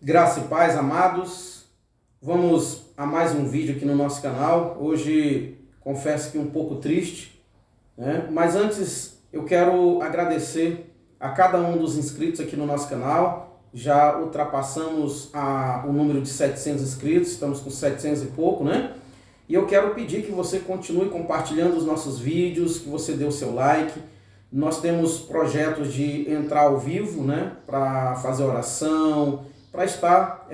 Graça e paz, amados. Vamos a mais um vídeo aqui no nosso canal. Hoje, confesso que um pouco triste, né? Mas antes eu quero agradecer a cada um dos inscritos aqui no nosso canal. Já ultrapassamos o número de 700 inscritos, estamos com 700 e pouco, né? E eu quero pedir que você continue compartilhando os nossos vídeos, que você dê o seu like. Nós temos projetos de entrar ao vivo, né? Para fazer oração, para estar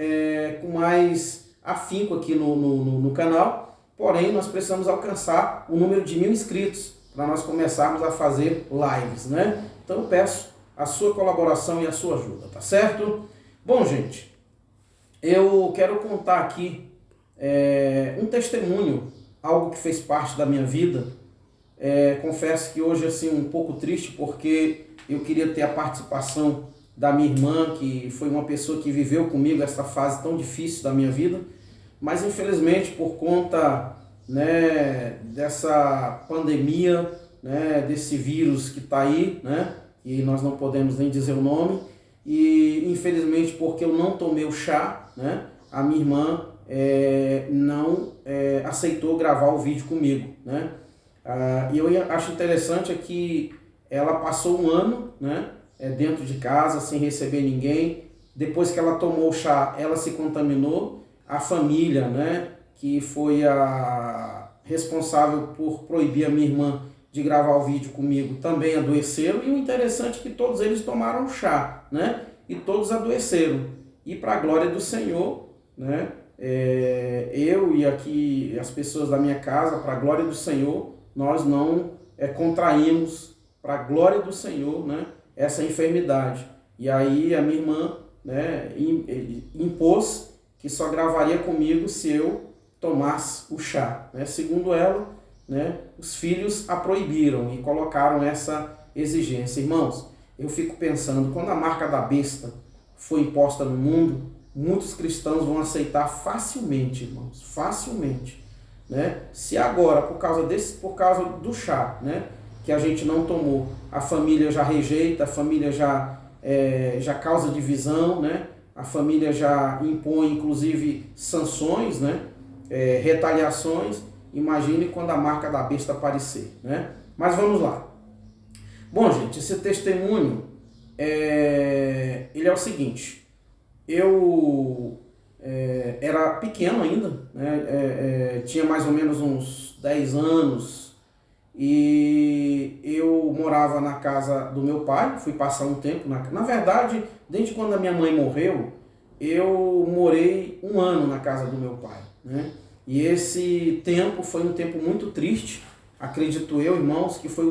com mais afinco aqui no canal. Porém, nós precisamos alcançar o número de 1000 inscritos para nós começarmos a fazer lives, né? Então eu peço a sua colaboração e a sua ajuda, tá certo? Bom, gente, eu quero contar aqui um testemunho, algo que fez parte da minha vida. Confesso que hoje assim um pouco triste, porque eu queria ter a participação da minha irmã, que foi uma pessoa que viveu comigo essa fase tão difícil da minha vida, mas infelizmente por conta, né, dessa pandemia, né, desse vírus que está aí, né, e nós não podemos nem dizer o nome, e infelizmente porque eu não tomei o chá, né, a minha irmã não aceitou gravar o vídeo comigo, né. E eu acho interessante que ela passou um ano, né, dentro de casa, sem receber ninguém. Depois que ela tomou o chá, ela se contaminou. A família, né, que foi a responsável por proibir a minha irmã de gravar o vídeo comigo, também adoeceram. E o interessante é que todos eles tomaram chá, né, e todos adoeceram. E para a glória do Senhor, né, eu e aqui as pessoas da minha casa, para a glória do Senhor, nós não contraímos, para a glória do Senhor, né, essa enfermidade. E aí a minha irmã, né, impôs que só gravaria comigo se eu tomasse o chá, né? Segundo ela, né, os filhos a proibiram e colocaram essa exigência. Irmãos, eu fico pensando, quando a marca da besta foi imposta no mundo, muitos cristãos vão aceitar facilmente, irmãos, facilmente, né? Se agora, por causa do chá, né, que a gente não tomou, a família já rejeita, a família já causa divisão, né? A família já impõe, inclusive, sanções, né? Retaliações. Imagine quando a marca da besta aparecer, né? Mas vamos lá. Bom, gente, esse testemunho, ele é o seguinte. Eu era pequeno ainda, né? Tinha mais ou menos uns 10 anos, e eu morava na casa do meu pai, fui passar um tempo, na verdade, desde quando a minha mãe morreu, eu morei um ano na casa do meu pai, né? E esse tempo foi um tempo muito triste, acredito eu, irmãos, que foi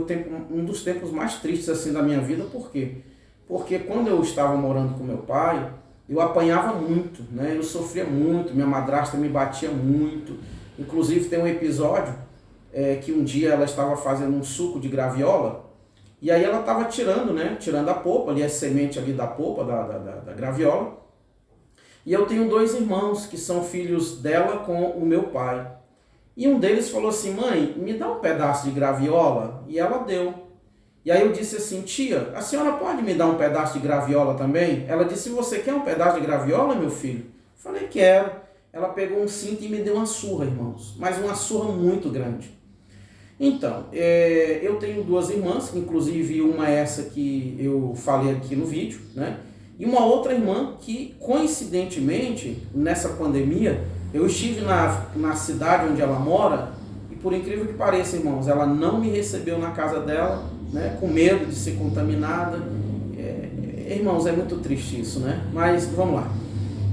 um dos tempos mais tristes assim da minha vida. Por quê? Porque quando eu estava morando com meu pai, eu apanhava muito, né? Eu sofria muito, minha madrasta me batia muito. Inclusive tem um episódio que um dia ela estava fazendo um suco de graviola, e aí ela estava tirando, né? Tirando a polpa, ali a semente ali da polpa da graviola. E eu tenho 2 irmãos que são filhos dela com o meu pai. E um deles falou assim: mãe, me dá um pedaço de graviola? E ela deu. E aí eu disse assim: tia, a senhora pode me dar um pedaço de graviola também? Ela disse: você quer um pedaço de graviola, meu filho? Eu falei: quero. Ela pegou um cinto e me deu uma surra, irmãos. Mas uma surra muito grande. Então, eu tenho 2 irmãs, inclusive uma essa que eu falei aqui no vídeo, né? E uma outra irmã que, coincidentemente, nessa pandemia, eu estive na cidade onde ela mora, e por incrível que pareça, irmãos, ela não me recebeu na casa dela, né, com medo de ser contaminada. Irmãos, é muito triste isso, né? Mas vamos lá.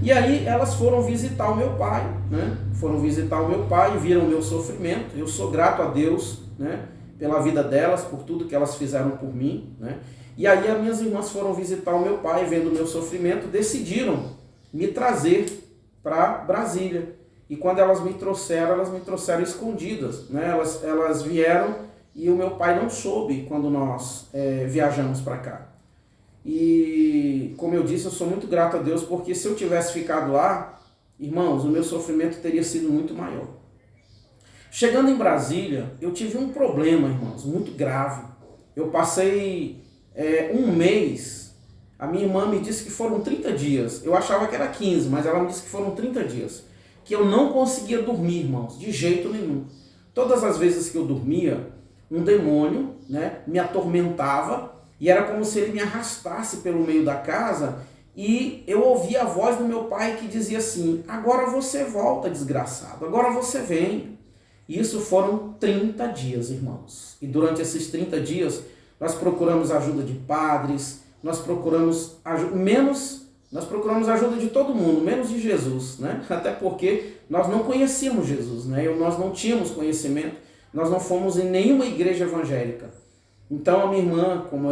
E aí elas foram visitar o meu pai, né? Foram visitar o meu pai e viram o meu sofrimento. Eu sou grato a Deus, né, pela vida delas, por tudo que elas fizeram por mim, né? E aí as minhas irmãs foram visitar o meu pai, vendo o meu sofrimento, decidiram me trazer para Brasília. E quando elas me trouxeram escondidas, né? Elas vieram e o meu pai não soube quando nós viajamos para cá. E, como eu disse, eu sou muito grato a Deus, porque se eu tivesse ficado lá, irmãos, o meu sofrimento teria sido muito maior. Chegando em Brasília, eu tive um problema, irmãos, muito grave. Eu passei um mês a minha irmã me disse que foram 30 dias. Eu achava que era 15, mas ela me disse que foram 30 dias. Que eu não conseguia dormir, irmãos, de jeito nenhum. Todas as vezes que eu dormia, um demônio, né, me atormentava e era como se ele me arrastasse pelo meio da casa e eu ouvia a voz do meu pai que dizia assim: agora você volta, desgraçado, agora você vem. E isso foram 30 dias, irmãos. E durante esses 30 dias, nós procuramos a ajuda de padres, nós procuramos ajuda de todo mundo, menos de Jesus, né? Até porque nós não conhecíamos Jesus, né? Nós não tínhamos conhecimento, nós não fomos em nenhuma igreja evangélica. Então a minha irmã, como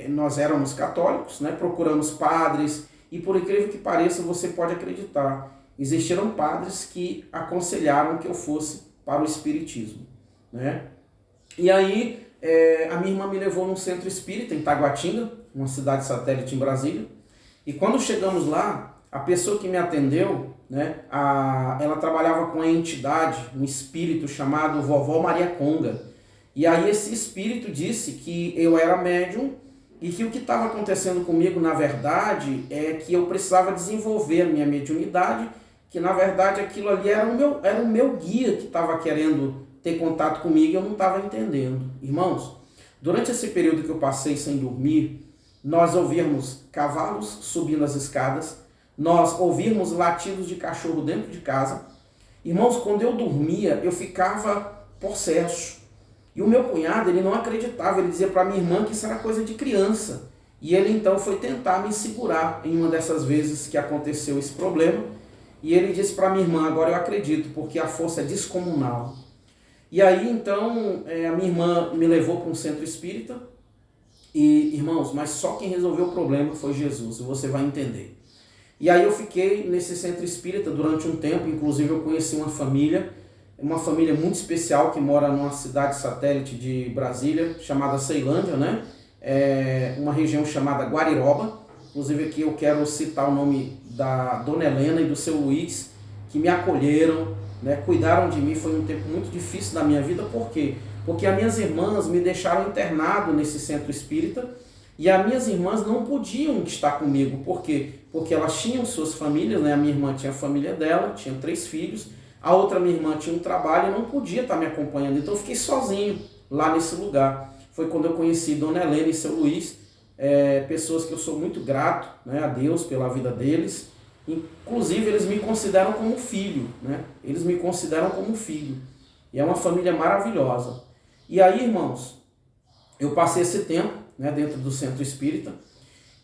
nós éramos católicos, né? Procuramos padres e, por incrível que pareça, você pode acreditar, existiram padres que aconselharam que eu fosse para o espiritismo, né? E aí a minha irmã me levou num centro espírita em Taguatinga, uma cidade satélite em Brasília. E quando chegamos lá, a pessoa que me atendeu, né, ela trabalhava com uma entidade, um espírito chamado Vovó Maria Conga. E aí esse espírito disse que eu era médium e que o que estava acontecendo comigo, na verdade, é que eu precisava desenvolver a minha mediunidade, que na verdade aquilo ali era o meu guia que estava querendo ter contato comigo e eu não estava entendendo. Irmãos, durante esse período que eu passei sem dormir, nós ouvíamos cavalos subindo as escadas, nós ouvíamos latidos de cachorro dentro de casa. Irmãos, quando eu dormia, eu ficava possesso. E o meu cunhado, ele não acreditava, ele dizia para minha irmã que isso era coisa de criança. E ele então foi tentar me segurar em uma dessas vezes que aconteceu esse problema. E ele disse para minha irmã: agora eu acredito, porque a força é descomunal. E aí então a minha irmã me levou para um centro espírita. E, irmãos, mas só quem resolveu o problema foi Jesus, e você vai entender. E aí eu fiquei nesse centro espírita durante um tempo, inclusive eu conheci uma família muito especial que mora numa cidade satélite de Brasília, chamada Ceilândia, né? Uma região chamada Guariroba. Inclusive aqui eu quero citar o nome da Dona Helena e do seu Luiz, que me acolheram, né? Cuidaram de mim. Foi um tempo muito difícil da minha vida. Por quê? Porque as minhas irmãs me deixaram internado nesse centro espírita e as minhas irmãs não podiam estar comigo. Por quê? Porque elas tinham suas famílias, né? A minha irmã tinha a família dela, tinha 3 filhos, a outra minha irmã tinha um trabalho e não podia estar me acompanhando. Então eu fiquei sozinho lá nesse lugar. Foi quando eu conheci Dona Helena e seu Luiz, pessoas que eu sou muito grato, né, a Deus pela vida deles. Inclusive eles me consideram como filho, né? Eles me consideram como filho. E é uma família maravilhosa. E aí, irmãos, eu passei esse tempo, né, dentro do centro espírita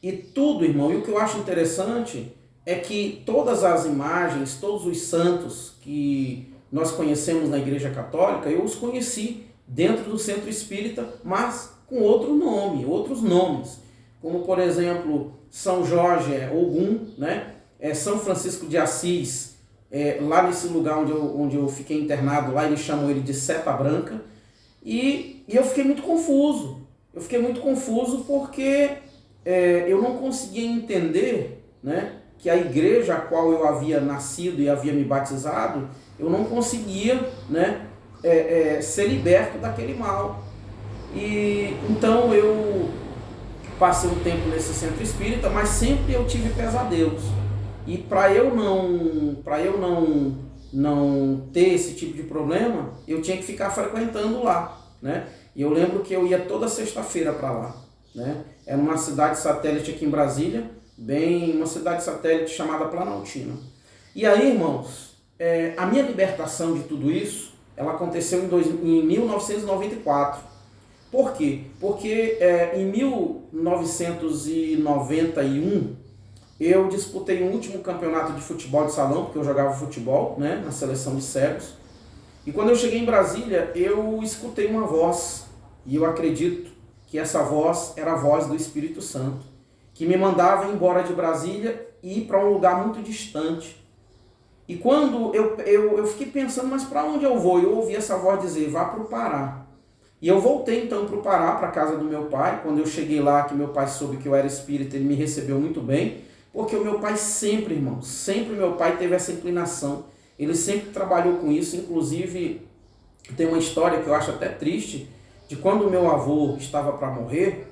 e tudo, irmão, e o que eu acho interessante é que todas as imagens, todos os santos que nós conhecemos na Igreja Católica, eu os conheci dentro do centro espírita, mas com outro nome, outros nomes, como por exemplo, São Jorge, Ogum, né? São Francisco de Assis, lá nesse lugar onde eu fiquei internado, lá eles chamam ele de Seta Branca. E eu fiquei muito confuso. Eu fiquei muito confuso porque eu não conseguia entender, né, que a igreja a qual eu havia nascido e havia me batizado, eu não conseguia, né, ser liberto daquele mal. E então eu passei um tempo nesse centro espírita, mas sempre eu tive pesadelos. E para eu não ter esse tipo de problema, eu tinha que ficar frequentando lá, né? E eu lembro que eu ia toda sexta-feira para lá, né? Era uma cidade satélite aqui em Brasília, uma cidade satélite chamada Planaltina. E aí, irmãos, a minha libertação de tudo isso, ela aconteceu em 1994. Por quê? Porque em 1991, eu disputei um último campeonato de futebol de salão, porque eu jogava futebol, né, na seleção de cegos. E quando eu cheguei em Brasília, eu escutei uma voz, e eu acredito que essa voz era a voz do Espírito Santo, que me mandava embora de Brasília e ir para um lugar muito distante. E quando eu fiquei pensando, mas para onde eu vou? Eu ouvi essa voz dizer: vá para o Pará. E eu voltei então para o Pará, para a casa do meu pai. Quando eu cheguei lá, que meu pai soube que eu era espírita, ele me recebeu muito bem. Porque o meu pai sempre, irmão, sempre meu pai teve essa inclinação. Ele sempre trabalhou com isso. Inclusive, tem uma história que eu acho até triste, de quando o meu avô estava para morrer,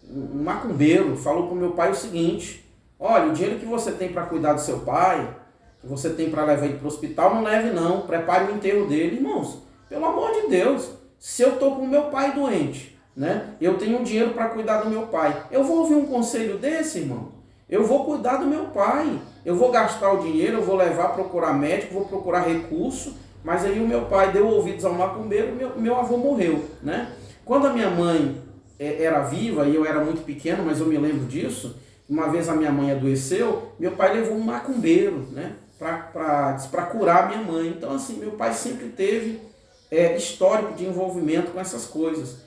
um macumbeiro falou para o meu pai o seguinte: olha, o dinheiro que você tem para cuidar do seu pai, que você tem para levar ele para o hospital, não leve não, prepare o enterro dele. Irmãos, pelo amor de Deus, se eu estou com o meu pai doente, né, eu tenho dinheiro para cuidar do meu pai, eu vou ouvir um conselho desse, irmão? Eu vou cuidar do meu pai, eu vou gastar o dinheiro, eu vou levar, procurar médico, vou procurar recurso, mas aí o meu pai deu ouvidos ao macumbeiro, meu avô morreu, né? Quando a minha mãe era viva, e eu era muito pequeno, mas eu me lembro disso, uma vez a minha mãe adoeceu, meu pai levou um macumbeiro, né, para curar a minha mãe. Então, assim, meu pai sempre teve histórico de envolvimento com essas coisas.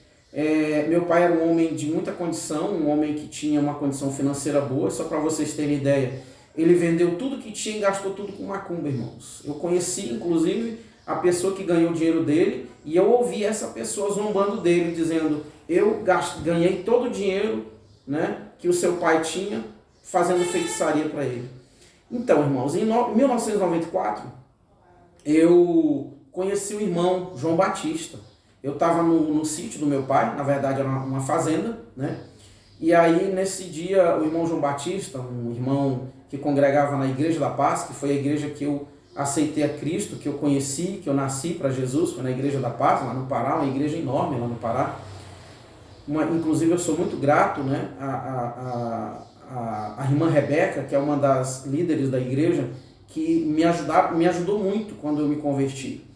Meu pai era um homem de muita condição, um homem que tinha uma condição financeira boa. Só para vocês terem ideia, ele vendeu tudo que tinha e gastou tudo com macumba, irmãos. Eu conheci, inclusive, a pessoa que ganhou o dinheiro dele, e eu ouvi essa pessoa zombando dele, dizendo: eu ganhei todo o dinheiro, né, que o seu pai tinha fazendo feitiçaria para ele. Então, irmãos, em 1994, eu conheci o irmão João Batista. Eu estava no sítio do meu pai, na verdade era uma fazenda, né? E aí, nesse dia, o irmão João Batista, um irmão que congregava na Igreja da Paz, que foi a igreja que eu aceitei a Cristo, que eu conheci, que eu nasci para Jesus, foi na Igreja da Paz, lá no Pará, uma igreja enorme lá no Pará. Inclusive, eu sou muito grato, né, a irmã Rebeca, que é uma das líderes da igreja, que me ajudou muito quando eu me converti.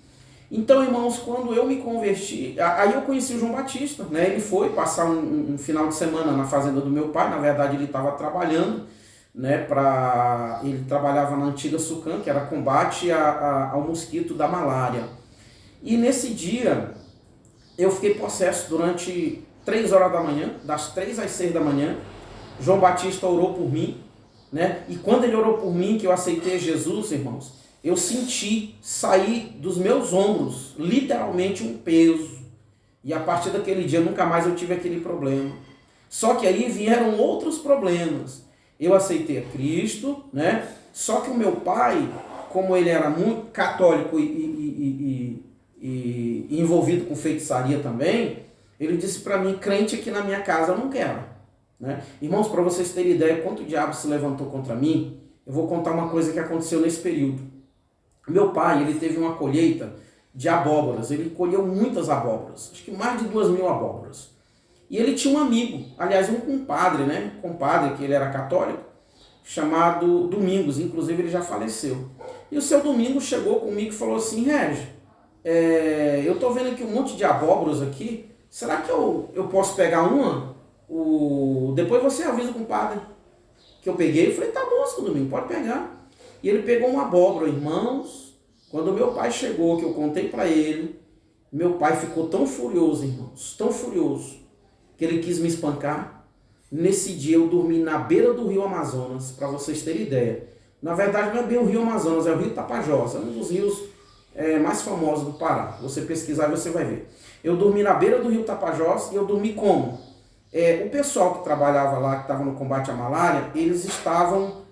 Então, irmãos, quando eu me converti, aí eu conheci o João Batista, né? Ele foi passar um final de semana na fazenda do meu pai. Na verdade, ele estava trabalhando, né? Ele trabalhava na antiga Sucam, que era combate ao mosquito da malária. E nesse dia, eu fiquei possesso durante 3 horas da manhã, das 3 às 6 da manhã. João Batista orou por mim, né? E quando ele orou por mim, que eu aceitei Jesus, irmãos, eu senti sair dos meus ombros, literalmente, um peso. E a partir daquele dia, nunca mais eu tive aquele problema. Só que aí vieram outros problemas. Eu aceitei a Cristo, né? Só que o meu pai, como ele era muito católico e envolvido com feitiçaria também, ele disse para mim: crente aqui na minha casa eu não quero, né? Irmãos, para vocês terem ideia quanto o diabo se levantou contra mim, eu vou contar uma coisa que aconteceu nesse período. Meu pai, ele teve uma colheita de abóboras, ele colheu muitas abóboras, acho que mais de 2.000 abóboras. E ele tinha um amigo, aliás, um compadre, né? Compadre, que ele era católico, chamado Domingos, inclusive ele já faleceu. E o seu Domingos chegou comigo e falou assim: Regi, eu tô vendo aqui um monte de abóboras aqui, será que eu posso pegar uma? Depois você avisa o compadre. Que eu peguei, eu falei: tá bom, seu Domingos, pode pegar. E ele pegou uma abóbora, irmãos. Quando meu pai chegou, que eu contei para ele, meu pai ficou tão furioso, irmãos, tão furioso, que ele quis me espancar. Nesse dia eu dormi na beira do rio Amazonas, para vocês terem ideia. Na verdade não é bem o rio Amazonas, é o rio Tapajós, é um dos rios mais famosos do Pará. Você pesquisar e você vai ver. Eu dormi na beira do rio Tapajós e eu dormi como? O pessoal que trabalhava lá, que estava no combate à malária, eles estavam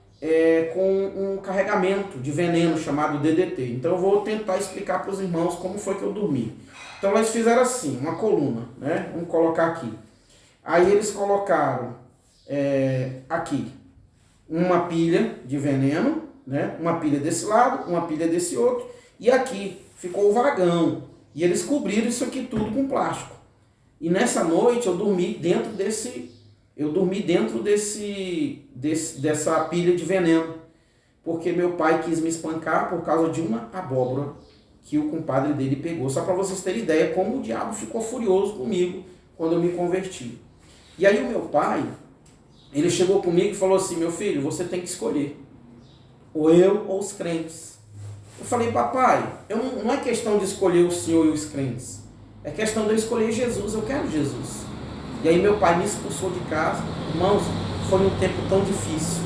com um carregamento de veneno chamado DDT. Então eu vou tentar explicar para os irmãos como foi que eu dormi. Então eles fizeram assim, uma coluna, né? Vamos colocar aqui. Aí eles colocaram aqui uma pilha de veneno, né? Uma pilha desse lado, uma pilha desse outro, e aqui ficou o vagão. E eles cobriram isso aqui tudo com plástico. E nessa noite eu dormi dentro dessa pilha de veneno, porque meu pai quis me espancar por causa de uma abóbora que o compadre dele pegou. Só para vocês terem ideia como o diabo ficou furioso comigo quando eu me converti. E aí o meu pai, ele chegou comigo e falou assim: meu filho, você tem que escolher, ou eu ou os crentes. Eu falei: papai, não é questão de escolher o senhor e os crentes, é questão de eu escolher Jesus, eu quero Jesus. E aí meu pai me expulsou de casa. Irmãos, foi um tempo tão difícil.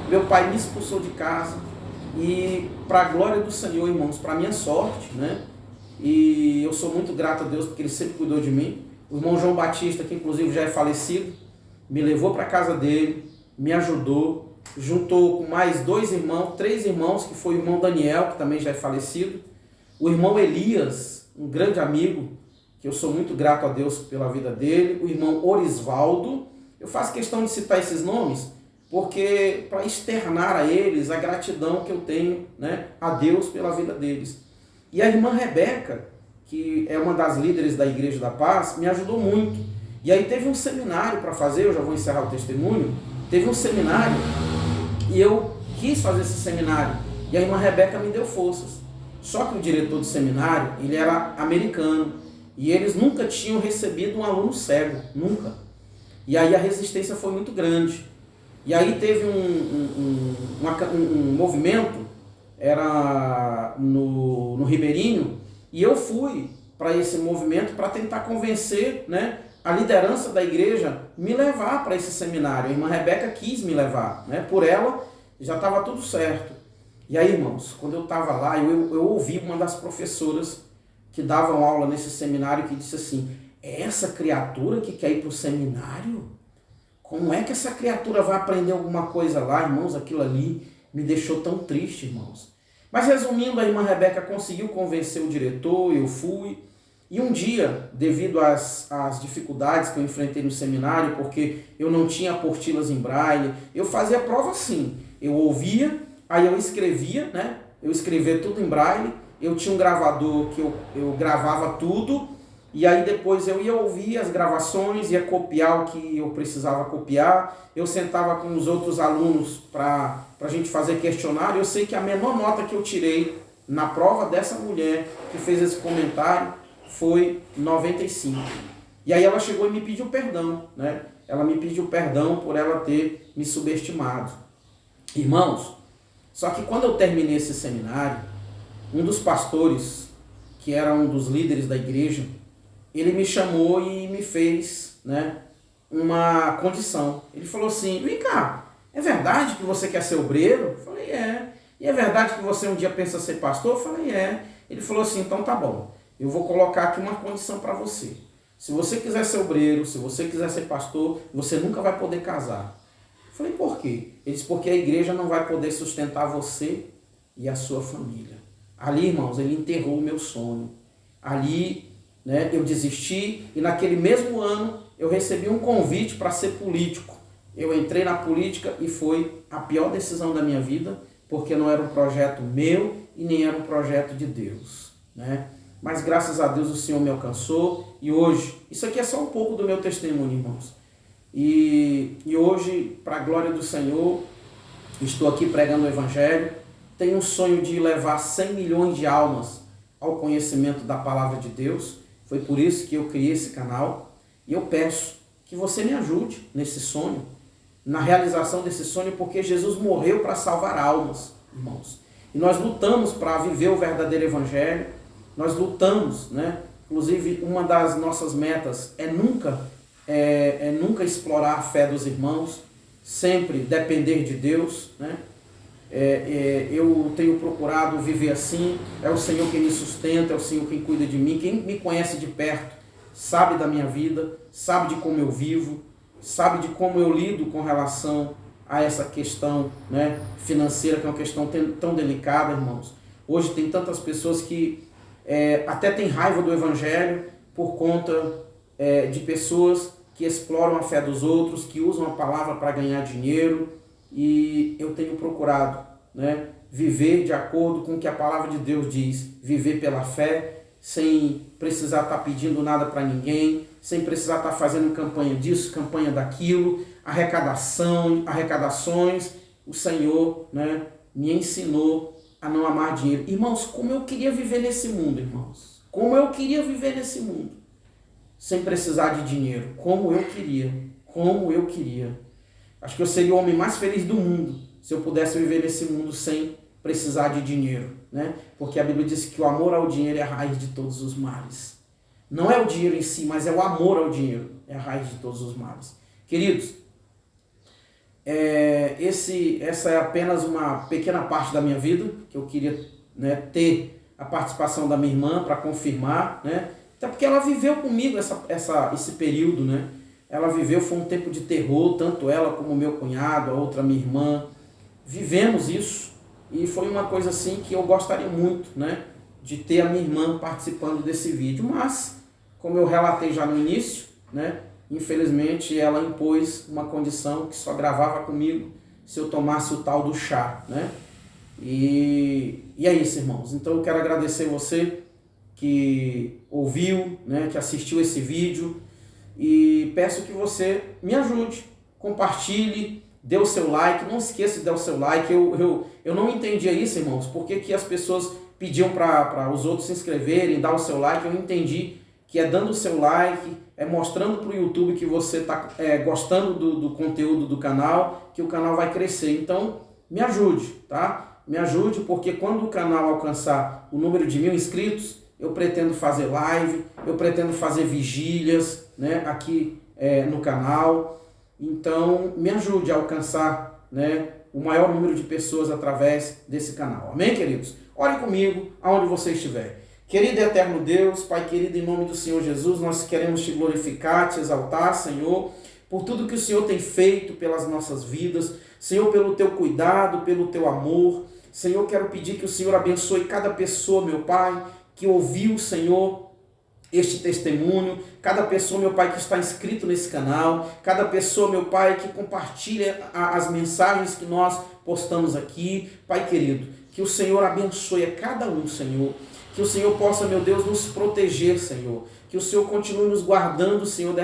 Meu pai me expulsou de casa. E para a glória do Senhor, irmãos, para a minha sorte, né? E eu sou muito grato a Deus porque Ele sempre cuidou de mim. O irmão João Batista, que inclusive já é falecido, me levou para a casa dele, me ajudou, juntou com mais 3 irmãos, que foi o irmão Daniel, que também já é falecido, o irmão Elias, um grande amigo, que eu sou muito grato a Deus pela vida dele, o irmão Orisvaldo Eu faço questão de citar esses nomes porque para externar a eles a gratidão que eu tenho, né, a Deus pela vida deles. E a irmã Rebeca, que é uma das líderes da Igreja da Paz, me ajudou muito. E aí teve um seminário para fazer, eu já vou encerrar o testemunho, teve um seminário e eu quis fazer esse seminário. E a irmã Rebeca me deu forças. Só que o diretor do seminário, ele era americano e eles nunca tinham recebido um aluno cego, nunca. E aí a resistência foi muito grande. E aí teve um movimento, era no Ribeirinho, e eu fui para esse movimento para tentar convencer, né, a liderança da igreja me levar para esse seminário. A irmã Rebeca quis me levar, né, por ela já estava tudo certo. E aí, irmãos, quando eu estava lá, eu ouvi uma das professoras que davam aula nesse seminário que disse assim: é essa criatura que quer ir para o seminário? Como é que essa criatura vai aprender alguma coisa lá, irmãos? Aquilo ali me deixou tão triste, irmãos. Mas resumindo, a irmã Rebeca conseguiu convencer o diretor, eu fui. E um dia, devido às dificuldades que eu enfrentei no seminário, porque eu não tinha apostilas em braille, eu fazia prova assim. Eu ouvia, aí eu escrevia, né? Eu escrevia tudo em braille. Eu tinha um gravador que eu gravava tudo. E aí depois eu ia ouvir as gravações, ia copiar o que eu precisava copiar. Eu sentava com os outros alunos para a gente fazer questionário. Eu sei que a menor nota que eu tirei na prova dessa mulher que fez esse comentário foi 95. E aí ela chegou e me pediu perdão, né? Ela me pediu perdão por ela ter me subestimado. Irmãos, só que quando eu terminei esse seminário, um dos pastores, que era um dos líderes da igreja, ele me chamou e me fez, né, uma condição. Ele falou assim: vem cá, é verdade que você quer ser obreiro? Eu falei: é. E é verdade que você um dia pensa ser pastor? Eu falei: é. Ele falou assim: então tá bom, eu vou colocar aqui uma condição para você. Se você quiser ser obreiro, se você quiser ser pastor, você nunca vai poder casar. Eu falei: por quê? Ele disse: porque a igreja não vai poder sustentar você e a sua família. Ali, irmãos, ele enterrou o meu sonho. Ali, né, eu desisti e naquele mesmo ano eu recebi um convite para ser político. Eu entrei na política e foi a pior decisão da minha vida, porque não era um projeto meu e nem era um projeto de Deus, né? Mas graças a Deus o Senhor me alcançou e hoje, isso aqui é só um pouco do meu testemunho, irmãos. E hoje, para a glória do Senhor, estou aqui pregando o Evangelho. Tenho um sonho de levar 100 milhões de almas ao conhecimento da palavra de Deus. Foi por isso que eu criei esse canal e eu peço que você me ajude nesse sonho, na realização desse sonho, porque Jesus morreu para salvar almas, irmãos. E nós lutamos para viver o verdadeiro evangelho, nós lutamos, né? Inclusive, uma das nossas metas é nunca explorar a fé dos irmãos, sempre depender de Deus, né? Eu tenho procurado viver assim. É o Senhor quem me sustenta, é o Senhor quem cuida de mim. Quem me conhece de perto sabe da minha vida, sabe de como eu vivo, sabe de como eu lido com relação a essa questão, né, financeira, que é uma questão tão delicada, irmãos. Hoje tem tantas pessoas que até têm raiva do Evangelho por conta de pessoas que exploram a fé dos outros, que usam a palavra para ganhar dinheiro. E eu tenho procurado, né, viver de acordo com o que a palavra de Deus diz, viver pela fé, sem precisar estar pedindo nada para ninguém, sem precisar estar fazendo campanha disso, campanha daquilo, arrecadações. O Senhor, né, me ensinou a não amar dinheiro. Irmãos, como eu queria viver nesse mundo, irmãos. Como eu queria viver nesse mundo, sem precisar de dinheiro. Como eu queria. Acho que eu seria o homem mais feliz do mundo se eu pudesse viver nesse mundo sem precisar de dinheiro, né? Porque a Bíblia diz que o amor ao dinheiro é a raiz de todos os males. Não é o dinheiro em si, mas é o amor ao dinheiro, é a raiz de todos os males. Queridos, essa é apenas uma pequena parte da minha vida, que eu queria, né, ter a participação da minha irmã para confirmar, né? Até porque ela viveu comigo esse período, né? Ela viveu, foi um tempo de terror, tanto ela como meu cunhado, a outra minha irmã. Vivemos isso e foi uma coisa assim que eu gostaria muito, né, de ter a minha irmã participando desse vídeo. Mas, como eu relatei já no início, né, Infelizmente, ela impôs uma condição que só gravava comigo se eu tomasse o tal do chá, né? E é isso, irmãos. Então eu quero agradecer você que ouviu, né, que assistiu esse vídeo, e peço que você me ajude, compartilhe, dê o seu like, não esqueça de dar o seu like. Eu não entendia isso, irmãos, porque que as pessoas pediam para os outros se inscreverem, dar o seu like. Eu entendi que é dando o seu like, é mostrando para o YouTube que você está gostando do conteúdo do canal, que o canal vai crescer. Então, me ajude, tá? Me ajude, porque quando o canal alcançar o número de 1000 inscritos, eu pretendo fazer live, eu pretendo fazer vigílias, né, aqui no canal. Então, me ajude a alcançar, né, o maior número de pessoas através desse canal. Amém, queridos? Ore comigo aonde você estiver. Querido e eterno Deus, Pai querido, em nome do Senhor Jesus, nós queremos te glorificar, te exaltar, Senhor, por tudo que o Senhor tem feito pelas nossas vidas. Senhor, pelo teu cuidado, pelo teu amor. Senhor, quero pedir que o Senhor abençoe cada pessoa, meu Pai, que ouviu, Senhor, este testemunho, cada pessoa, meu Pai, que está inscrito nesse canal, cada pessoa, meu Pai, que compartilha as mensagens que nós postamos aqui. Pai querido, que o Senhor abençoe a cada um, Senhor. Que o Senhor possa, meu Deus, nos proteger, Senhor. Que o Senhor continue nos guardando, Senhor,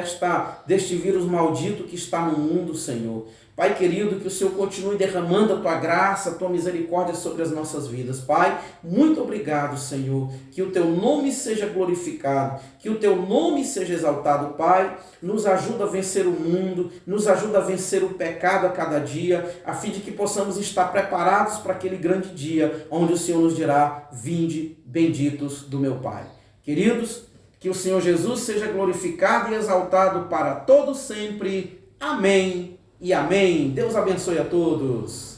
deste vírus maldito que está no mundo, Senhor. Pai querido, que o Senhor continue derramando a Tua graça, a Tua misericórdia sobre as nossas vidas. Pai, muito obrigado, Senhor. Que o Teu nome seja glorificado, que o Teu nome seja exaltado. Pai, nos ajuda a vencer o mundo, nos ajuda a vencer o pecado a cada dia, a fim de que possamos estar preparados para aquele grande dia, onde o Senhor nos dirá: vinde, benditos do meu Pai. Queridos, que o Senhor Jesus seja glorificado e exaltado para todo sempre. Amém e amém. Deus abençoe a todos.